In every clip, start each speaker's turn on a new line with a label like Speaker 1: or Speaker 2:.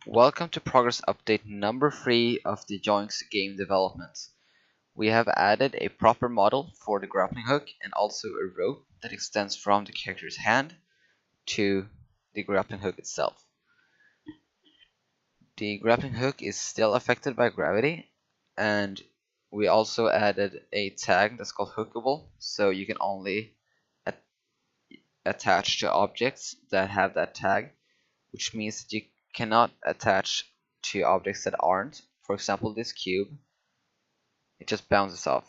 Speaker 1: Welcome to progress update number 3 of the Yoink's game development. We have added a proper model for the grappling hook and also a rope that extends from the character's hand to the grappling hook itself. The grappling hook is still affected by gravity, and we also added a tag that's called hookable, so you can only attach to objects that have that tag, which means that you cannot attach to objects that aren't. For example, this cube, it just bounces off,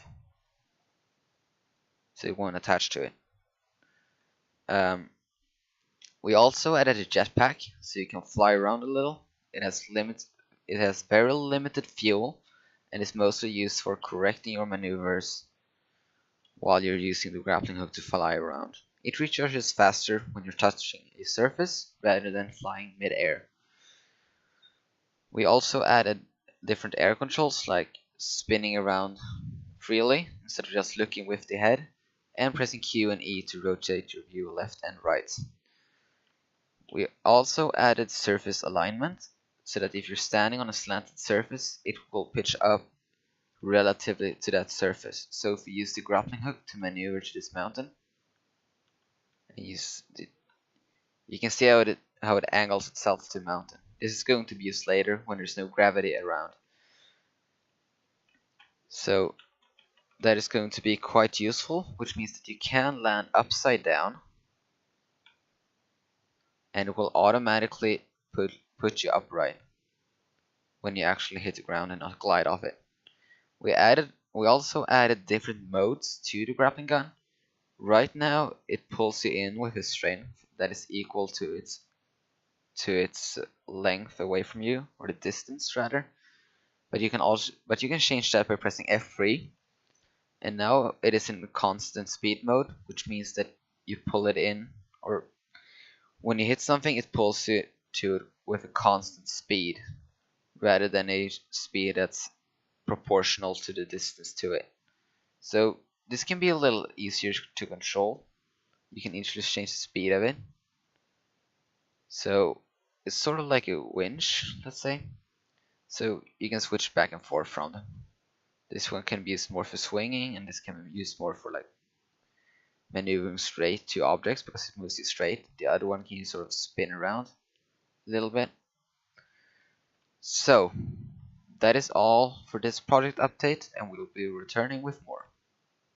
Speaker 1: so it won't attach to it. We also added a jetpack, so you can fly around a little. It has very limited fuel, and is mostly used for correcting your maneuvers while you're using the grappling hook to fly around. It recharges faster when you're touching a surface rather than flying mid-air. We also added different air controls like spinning around freely instead of just looking with the head, and pressing Q and E to rotate your view left and right. We also added surface alignment, so that if you're standing on a slanted surface, it will pitch up relatively to that surface. So if you use the grappling hook to maneuver to this mountain, and you can see how it angles itself to the mountain. This is going to be used later when there's no gravity around. So that is going to be quite useful, which means that you can land upside down, and it will automatically put you upright when you actually hit the ground and not glide off it. We also added different modes to the grappling gun. Right now it pulls you in with a strength that is equal to its length away from you, or the distance rather. But you can change that by pressing F3. And now it is in constant speed mode, which means that you pull it in, or when you hit something, it pulls you to it with a constant speed, rather than a speed that's proportional to the distance to it. So this can be a little easier to control. You can easily change the speed of it. So it's sort of like a winch, let's say. So you can switch back and forth from them. This one can be used more for swinging, and this can be used more for like maneuvering straight to objects because it moves you straight. The other one can you sort of spin around a little bit. So that is all for this project update, and we'll be returning with more.